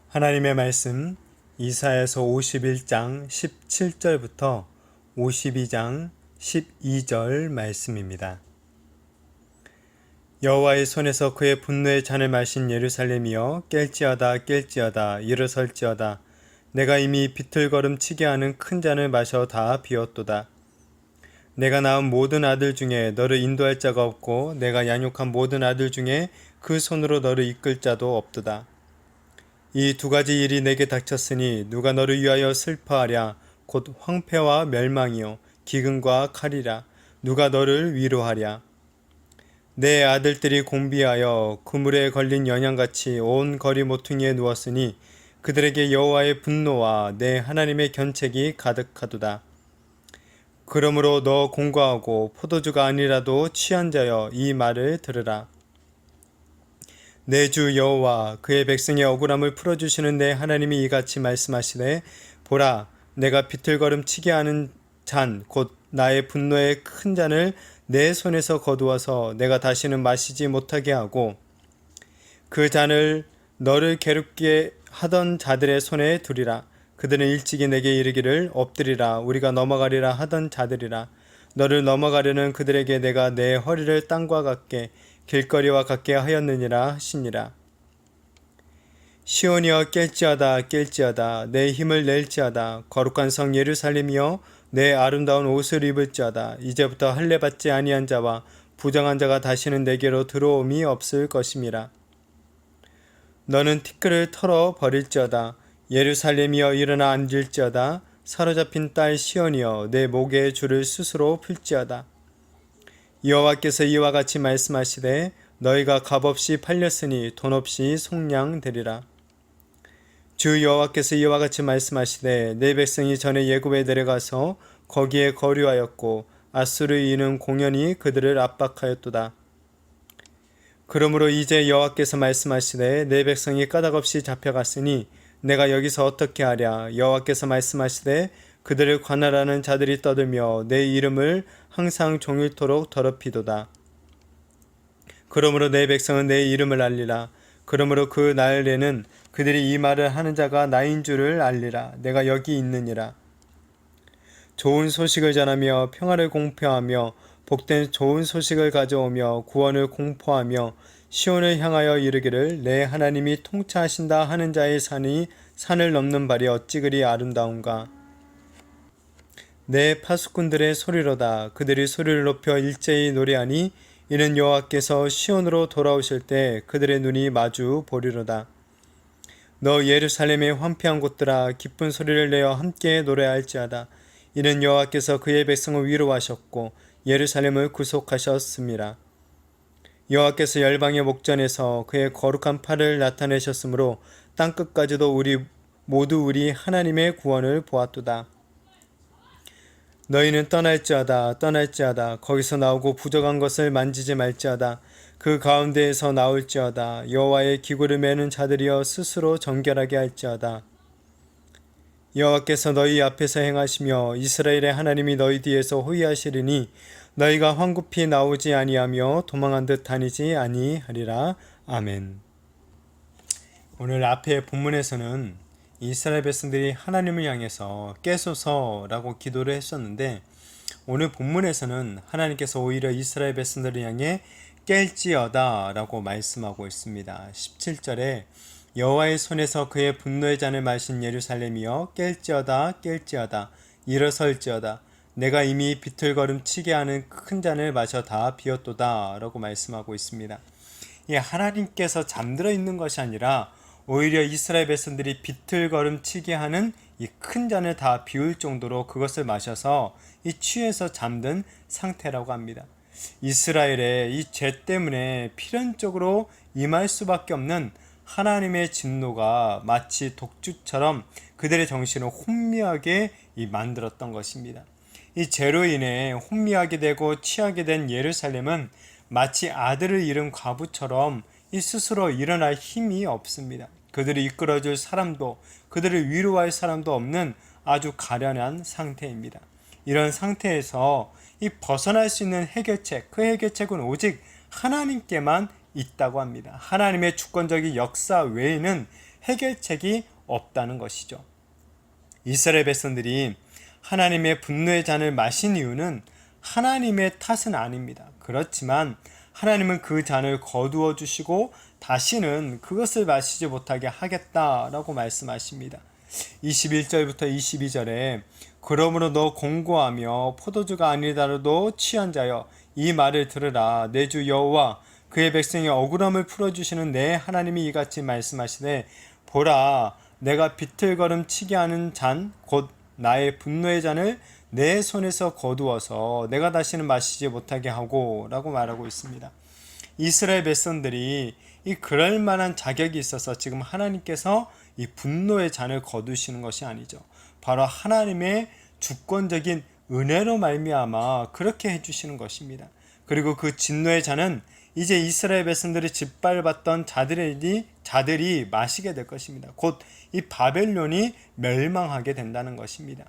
하나님의 말씀 이사야서 51장 17절부터 52장 12절 말씀입니다. 여호와의 손에서 그의 분노의 잔을 마신 예루살렘이여 깰지어다 일어설지어다. 내가 이미 비틀거름 치게 하는 큰 잔을 마셔 다 비웠도다. 내가 낳은 모든 아들 중에 너를 인도할 자가 없고 내가 양육한 모든 아들 중에 그 손으로 너를 이끌 자도 없도다. 이 두 가지 일이 내게 닥쳤으니 누가 너를 위하여 슬퍼하랴. 곧 황폐와 멸망이요 기근과 칼이라. 누가 너를 위로하랴. 내 아들들이 공비하여 그물에 걸린 연양같이 온 거리 모퉁이에 누웠으니 그들에게 여호와의 분노와 내 하나님의 견책이 가득하도다. 그러므로 너 공고하고 포도주가 아니라도 취한 자여 이 말을 들으라. 내 주 여호와 그의 백성의 억울함을 풀어주시는 내 하나님이 이같이 말씀하시되 보라 내가 비틀거름 치게 하는 잔 곧 나의 분노의 큰 잔을 내 손에서 거두어서 내가 다시는 마시지 못하게 하고 그 잔을 너를 괴롭게 하던 자들의 손에 두리라. 그들은 일찍이 내게 이르기를 엎드리라 우리가 넘어가리라 하던 자들이라. 너를 넘어가려는 그들에게 내가 내 허리를 땅과 같게 길거리와 같게 하였느니라 하시니라. 시온이여 깰지어다 내 힘을 낼지어다. 거룩한 성 예루살렘이여 내 아름다운 옷을 입을지어다. 이제부터 할례받지 아니한 자와 부정한 자가 다시는 내게로 들어옴이 없을 것임이라. 너는 티끌을 털어 버릴지어다. 예루살렘이여 일어나 앉을지어다. 사로잡힌 딸 시온이여 내 목에 줄을 스스로 풀지어다. 여호와께서 이와 같이 말씀하시되 너희가 값없이 팔렸으니 돈 없이 속량되리라. 주 여호와께서 이와 같이 말씀하시되 내 백성이 전에 예굽에 내려가서 거기에 거류하였고 아수르인은 공연히 그들을 압박하였도다. 그러므로 이제 여호와께서 말씀하시되 내 백성이 까닭없이 잡혀갔으니 내가 여기서 어떻게 하랴. 여호와께서 말씀하시되 그들을 관할하는 자들이 떠들며 내 이름을 항상 종일토록 더럽히도다. 그러므로 내 백성은 내 이름을 알리라. 그러므로 그 날에는 그들이 이 말을 하는 자가 나인 줄을 알리라. 내가 여기 있느니라. 좋은 소식을 전하며 평화를 공표하며 복된 좋은 소식을 가져오며 구원을 공포하며 시온을 향하여 이르기를 내 하나님이 통치하신다 하는 자의 산이 산을 넘는 발이 어찌 그리 아름다운가. 내 파수꾼들의 소리로다. 그들이 소리를 높여 일제히 노래하니 이는 여호와께서 시온으로 돌아오실 때 그들의 눈이 마주 보리로다. 너 예루살렘의 황폐한 곳들아 기쁜 소리를 내어 함께 노래할지어다. 이는 여호와께서 그의 백성을 위로하셨고 예루살렘을 구속하셨음이라. 여호와께서 열방의 목전에서 그의 거룩한 팔을 나타내셨으므로 땅끝까지도 우리 하나님의 구원을 보았도다. 너희는 떠날지어다 거기서 나오고 부족한 것을 만지지 말지어다. 그 가운데에서 나올지어다. 여호와의 기구를 매는 자들이여 스스로 정결하게 할지어다. 여호와께서 너희 앞에서 행하시며 이스라엘의 하나님이 너희 뒤에서 호위하시리니 너희가 황급히 나오지 아니하며 도망한 듯 다니지 아니하리라. 아멘. 오늘 앞에 본문에서는 이스라엘 백성들이 하나님을 향해서 깨소서라고 기도를 했었는데 오늘 본문에서는 하나님께서 오히려 이스라엘 백성들을 향해 깰지어다 라고 말씀하고 있습니다. 17절에 여호와의 손에서 그의 분노의 잔을 마신 예루살렘이여 깰지어다 일어설지어다. 내가 이미 비틀거름 치게 하는 큰 잔을 마셔 다 비웠도다 라고 말씀하고 있습니다. 하나님께서 잠들어 있는 것이 아니라 오히려 이스라엘 백성들이 비틀거름 치게 하는 이 큰 잔을 다 비울 정도로 그것을 마셔서 이 취해서 잠든 상태라고 합니다. 이스라엘의 이 죄 때문에 필연적으로 임할 수밖에 없는 하나님의 진노가 마치 독주처럼 그들의 정신을 혼미하게 만들었던 것입니다. 이 죄로 인해 혼미하게 되고 취하게 된 예루살렘은 마치 아들을 잃은 과부처럼 이 스스로 일어날 힘이 없습니다. 그들을 이끌어줄 사람도 그들을 위로할 사람도 없는 아주 가련한 상태입니다. 이런 상태에서 이 벗어날 수 있는 해결책, 그 해결책은 오직 하나님께만 있다고 합니다. 하나님의 주권적인 역사 외에는 해결책이 없다는 것이죠. 이스라엘 백성들이 하나님의 분노의 잔을 마신 이유는 하나님의 탓은 아닙니다. 그렇지만 하나님은 그 잔을 거두어 주시고 다시는 그것을 마시지 못하게 하겠다라고 말씀하십니다. 21절부터 22절에 그러므로 너 공고하며 포도주가 아니더라도 취한 자여 이 말을 들으라. 내 주 여호와 그의 백성의 억울함을 풀어주시는 내 하나님이 이같이 말씀하시되 보라 내가 비틀거름 치게 하는 잔 곧 나의 분노의 잔을 내 손에서 거두어서 내가 다시는 마시지 못하게 하고 라고 말하고 있습니다. 이스라엘 백성들이 이 그럴 만한 자격이 있어서 지금 하나님께서 이 분노의 잔을 거두시는 것이 아니죠. 바로 하나님의 주권적인 은혜로 말미암아 그렇게 해주시는 것입니다. 그리고 그 진노의 잔은 이제 이스라엘 백성들이 짓밟았던 자들이 마시게 될 것입니다. 곧 이 바벨론이 멸망하게 된다는 것입니다.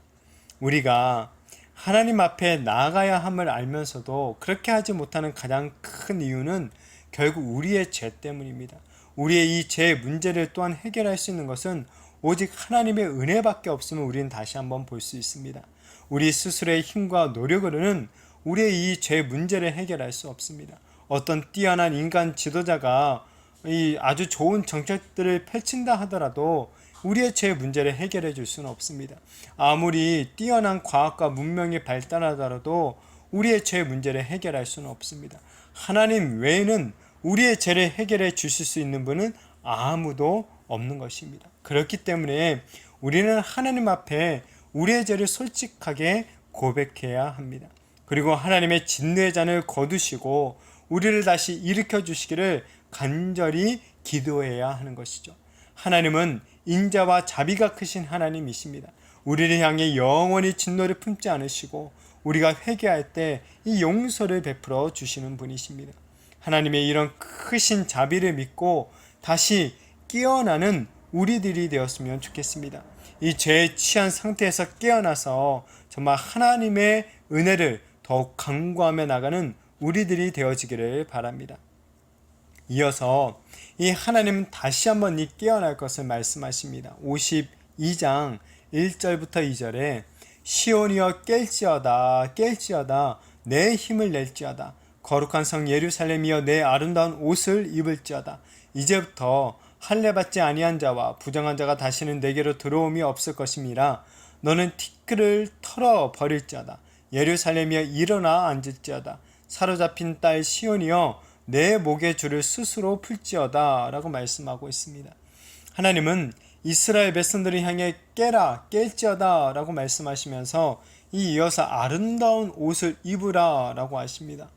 우리가 하나님 앞에 나아가야 함을 알면서도 그렇게 하지 못하는 가장 큰 이유는 결국 우리의 죄 때문입니다. 우리의 이 죄 문제를 또한 해결할 수 있는 것은 오직 하나님의 은혜밖에 없음을 우리는 다시 한번 볼 수 있습니다. 우리 스스로의 힘과 노력으로는 우리의 이 죄 문제를 해결할 수 없습니다. 어떤 뛰어난 인간 지도자가 이 아주 좋은 정책들을 펼친다 하더라도 우리의 죄 문제를 해결해 줄 수는 없습니다. 아무리 뛰어난 과학과 문명이 발달하더라도 우리의 죄 문제를 해결할 수는 없습니다. 하나님 외에는 우리의 죄를 해결해 주실 수 있는 분은 아무도 없는 것입니다. 그렇기 때문에 우리는 하나님 앞에 우리의 죄를 솔직하게 고백해야 합니다. 그리고 하나님의 진노의 잔을 거두시고 우리를 다시 일으켜 주시기를 간절히 기도해야 하는 것이죠. 하나님은 인자와 자비가 크신 하나님이십니다. 우리를 향해 영원히 진노를 품지 않으시고 우리가 회개할 때 이 용서를 베풀어 주시는 분이십니다. 하나님의 이런 크신 자비를 믿고 다시 깨어나는 우리들이 되었으면 좋겠습니다. 이 죄에 취한 상태에서 깨어나서 정말 하나님의 은혜를 더욱 강구하며 나가는 우리들이 되어지기를 바랍니다. 이어서 이 하나님은 다시 한번 이 깨어날 것을 말씀하십니다. 52장 1절부터 2절에 시온이여 깰지어다 깰지어다 내 힘을 낼지어다 거룩한 성 예루살렘이여 내 아름다운 옷을 입을지어다 이제부터 할례받지 아니한 자와 부정한 자가 다시는 내게로 들어옴이 없을 것임이라 너는 티끌을 털어 버릴지어다 예루살렘이여 일어나 앉을지어다 사로잡힌 딸 시온이여 내 목의 줄을 스스로 풀지어다 라고 말씀하고 있습니다. 하나님은 이스라엘 백성들을 향해 깨라 깰지어다 라고 말씀하시면서 이어서 아름다운 옷을 입으라 라고 하십니다.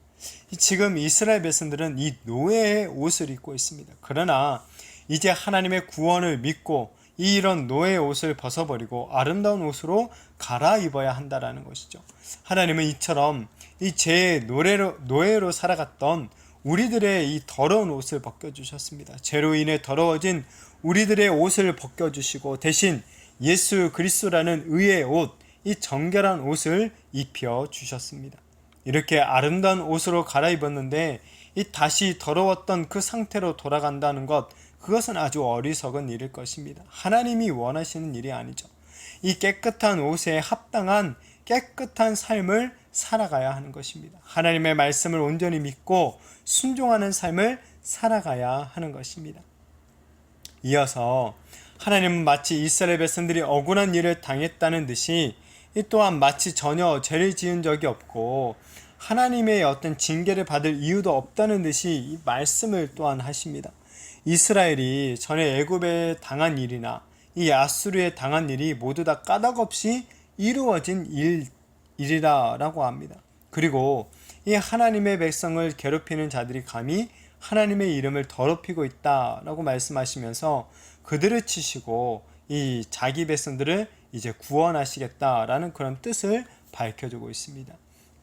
지금 이스라엘 백성들은 이 노예의 옷을 입고 있습니다. 그러나 이제 하나님의 구원을 믿고 이런 노예의 옷을 벗어버리고 아름다운 옷으로 갈아입어야 한다라는 것이죠. 하나님은 이처럼 이 죄의 노예로 살아갔던 우리들의 이 더러운 옷을 벗겨주셨습니다. 죄로 인해 더러워진 우리들의 옷을 벗겨주시고 대신 예수 그리스도라는 의의 옷, 이 정결한 옷을 입혀주셨습니다. 이렇게 아름다운 옷으로 갈아입었는데 이 다시 더러웠던 그 상태로 돌아간다는 것, 그것은 아주 어리석은 일일 것입니다. 하나님이 원하시는 일이 아니죠. 이 깨끗한 옷에 합당한 깨끗한 삶을 살아가야 하는 것입니다. 하나님의 말씀을 온전히 믿고 순종하는 삶을 살아가야 하는 것입니다. 이어서 하나님은 마치 이스라엘 백성들이 억울한 일을 당했다는 듯이 이 또한 마치 전혀 죄를 지은 적이 없고 하나님의 어떤 징계를 받을 이유도 없다는 듯이 이 말씀을 또한 하십니다. 이스라엘이 전에 애굽에 당한 일이나 이 아수르에 당한 일이 모두 다 까닭없이 이루어진 일이라고 합니다. 그리고 이 하나님의 백성을 괴롭히는 자들이 감히 하나님의 이름을 더럽히고 있다라고 말씀하시면서 그들을 치시고 이 자기 백성들을 이제 구원하시겠다라는 그런 뜻을 밝혀주고 있습니다.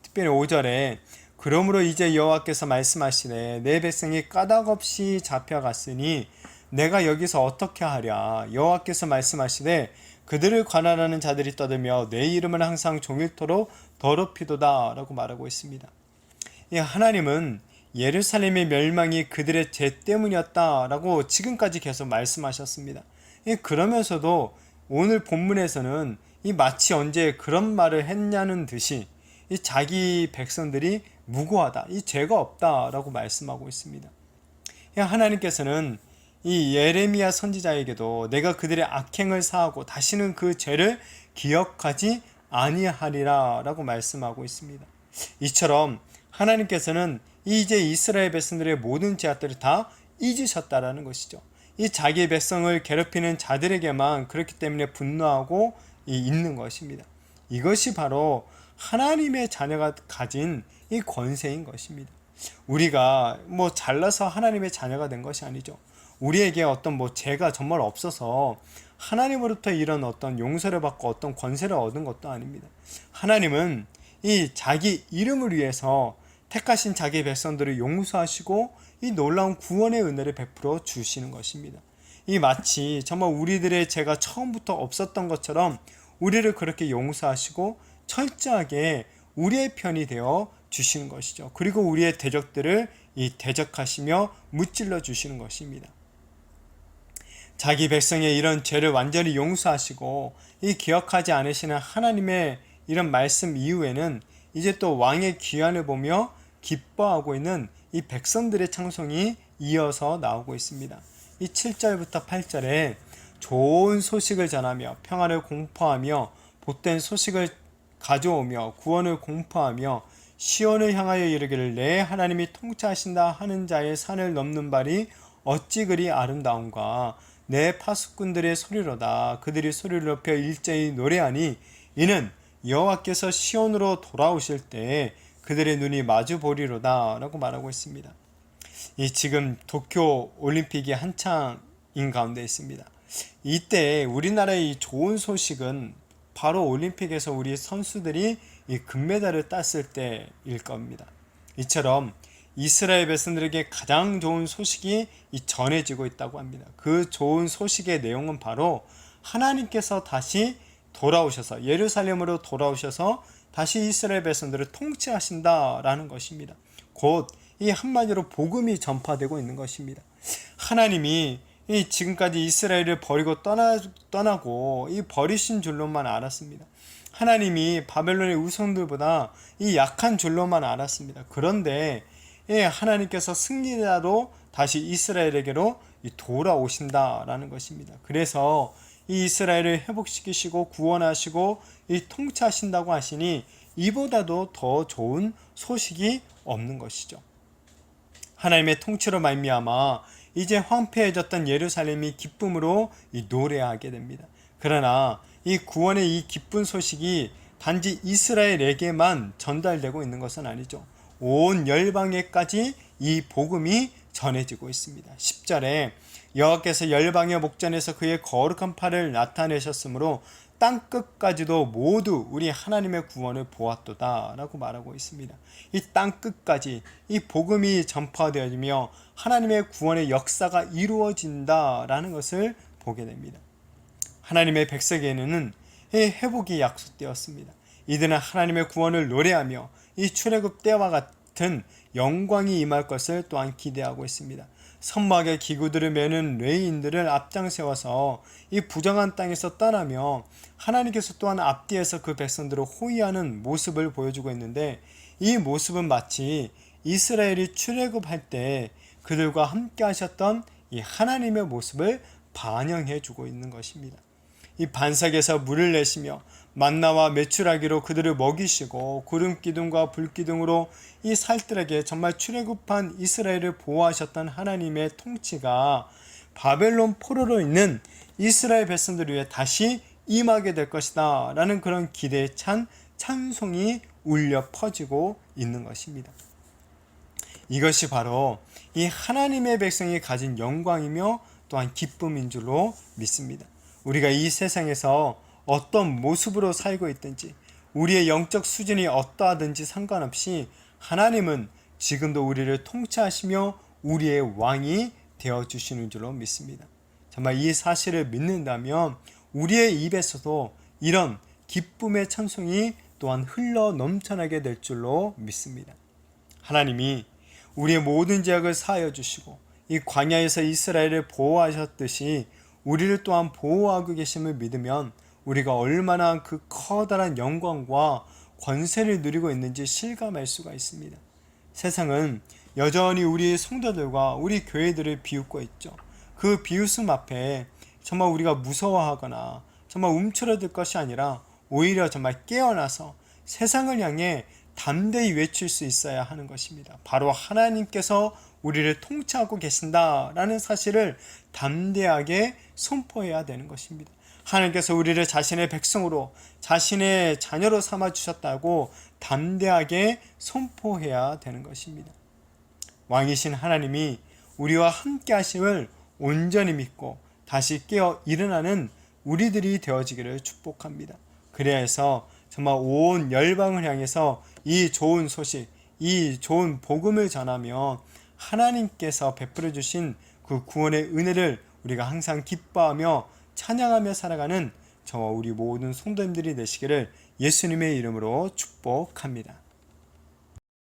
특별히 5절에 그러므로 이제 여호와께서 말씀하시되 내 백성이 까닭없이 잡혀갔으니 내가 여기서 어떻게 하랴. 여호와께서 말씀하시되 그들을 관할하는 자들이 떠들며 내 이름을 항상 종일토록 더럽히도다 라고 말하고 있습니다. 하나님은 예루살렘의 멸망이 그들의 죄 때문이었다라고 지금까지 계속 말씀하셨습니다. 그러면서도 오늘 본문에서는 이 마치 언제 그런 말을 했냐는 듯이 이 자기 백성들이 무고하다, 이 죄가 없다라고 말씀하고 있습니다. 하나님께서는 이 예레미야 선지자에게도 내가 그들의 악행을 사하고 다시는 그 죄를 기억하지 아니하리라 라고 말씀하고 있습니다. 이처럼 하나님께서는 이제 이스라엘 백성들의 모든 죄악들을 다 잊으셨다라는 것이죠. 이 자기 백성을 괴롭히는 자들에게만 그렇기 때문에 분노하고 있는 것입니다. 이것이 바로 하나님의 자녀가 가진 이 권세인 것입니다. 우리가 잘나서 하나님의 자녀가 된 것이 아니죠. 우리에게 어떤 죄가 정말 없어서 하나님으로부터 이런 어떤 용서를 받고 어떤 권세를 얻은 것도 아닙니다. 하나님은 이 자기 이름을 위해서 택하신 자기 백성들을 용서하시고 이 놀라운 구원의 은혜를 베풀어 주시는 것입니다. 이 마치 정말 우리들의 죄가 처음부터 없었던 것처럼 우리를 그렇게 용서하시고 철저하게 우리의 편이 되어 주시는 것이죠. 그리고 우리의 대적들을 대적하시며 무찔러 주시는 것입니다. 자기 백성의 이런 죄를 완전히 용서하시고 이 기억하지 않으시는 하나님의 이런 말씀 이후에는 이제 또 왕의 귀환을 보며 기뻐하고 있는 이 백성들의 찬송이 이어서 나오고 있습니다. 이 7절부터 8절에 좋은 소식을 전하며 평안을 공포하며 복된 소식을 가져오며 구원을 공포하며 시온을 향하여 이르기를 내 하나님이 통치하신다 하는 자의 산을 넘는 발이 어찌 그리 아름다운가. 내 파수꾼들의 소리로다. 그들이 소리를 높여 일제히 노래하니 이는 여호와께서 시온으로 돌아오실 때 그들의 눈이 마주 보리로다 라고 말하고 있습니다. 지금 도쿄 올림픽이 한창인 가운데 있습니다. 이때 우리나라의 이 좋은 소식은 바로 올림픽에서 우리 선수들이 이 금메달을 땄을 때일 겁니다. 이처럼 이스라엘 백성들에게 가장 좋은 소식이 전해지고 있다고 합니다. 그 좋은 소식의 내용은 바로 하나님께서 다시 돌아오셔서 예루살렘으로 돌아오셔서 다시 이스라엘 백성들을 통치하신다라는 것입니다. 곧 이 한마디로 복음이 전파되고 있는 것입니다. 하나님이 지금까지 이스라엘을 버리고 떠나고 이 버리신 줄로만 알았습니다. 하나님이 바벨론의 우상들보다 이 약한 줄로만 알았습니다. 그런데 하나님께서 승리자로 다시 이스라엘에게로 돌아오신다라는 것입니다. 그래서 이 이스라엘을 회복시키시고 구원하시고 이 통치하신다고 하시니 이보다도 더 좋은 소식이 없는 것이죠. 하나님의 통치로 말미암아 이제 황폐해졌던 예루살렘이 기쁨으로 노래하게 됩니다. 그러나 이 구원의 이 기쁜 소식이 단지 이스라엘에게만 전달되고 있는 것은 아니죠. 온 열방에까지 이 복음이 전해지고 있습니다. 10절에 여호와께서 열방의 목전에서 그의 거룩한 팔을 나타내셨으므로 땅끝까지도 모두 우리 하나님의 구원을 보았도다 라고 말하고 있습니다. 이 땅끝까지 이 복음이 전파되어지며 하나님의 구원의 역사가 이루어진다라는 것을 보게 됩니다. 하나님의 백성에게는 이 회복이 약속되었습니다. 이들은 하나님의 구원을 노래하며 이 출애굽 때와 같은 영광이 임할 것을 또한 기대하고 있습니다. 선막의 기구들을 메는 레위인들을 앞장 세워서 이 부정한 땅에서 떠나며 하나님께서 또한 앞뒤에서 그 백성들을 호위하는 모습을 보여주고 있는데 이 모습은 마치 이스라엘이 출애굽할 때 그들과 함께 하셨던 이 하나님의 모습을 반영해 주고 있는 것입니다. 이 반석에서 물을 내시며 만나와 메추라기로 그들을 먹이시고 구름 기둥과 불 기둥으로 이 살뜰하게 정말 출애굽한 이스라엘을 보호하셨던 하나님의 통치가 바벨론 포로로 있는 이스라엘 백성들 위해 다시 임하게 될 것이다 라는 그런 기대에 찬 찬송이 울려 퍼지고 있는 것입니다. 이것이 바로 이 하나님의 백성이 가진 영광이며 또한 기쁨인 줄로 믿습니다. 우리가 이 세상에서 어떤 모습으로 살고 있든지 우리의 영적 수준이 어떠하든지 상관없이 하나님은 지금도 우리를 통치하시며 우리의 왕이 되어주시는 줄로 믿습니다. 정말 이 사실을 믿는다면 우리의 입에서도 이런 기쁨의 찬송이 또한 흘러 넘쳐나게 될 줄로 믿습니다. 하나님이 우리의 모든 죄악을 사하여 주시고 이 광야에서 이스라엘을 보호하셨듯이 우리를 또한 보호하고 계심을 믿으면 우리가 얼마나 그 커다란 영광과 권세를 누리고 있는지 실감할 수가 있습니다. 세상은 여전히 우리 성도들과 우리 교회들을 비웃고 있죠. 그 비웃음 앞에 정말 우리가 무서워하거나 정말 움츠러들 것이 아니라 오히려 정말 깨어나서 세상을 향해 담대히 외칠 수 있어야 하는 것입니다. 바로 하나님께서 우리를 통치하고 계신다라는 사실을 담대하게 선포해야 되는 것입니다. 하나님께서 우리를 자신의 백성으로, 자신의 자녀로 삼아주셨다고 담대하게 선포해야 되는 것입니다. 왕이신 하나님이 우리와 함께 하심을 온전히 믿고 다시 깨어 일어나는 우리들이 되어지기를 축복합니다. 그래야 해서 정말 온 열방을 향해서 이 좋은 소식, 이 좋은 복음을 전하며 하나님께서 베풀어 주신 그 구원의 은혜를 우리가 항상 기뻐하며 찬양하며 살아가는 저와 우리 모든 성도님들이 되시기를 예수님의 이름으로 축복합니다.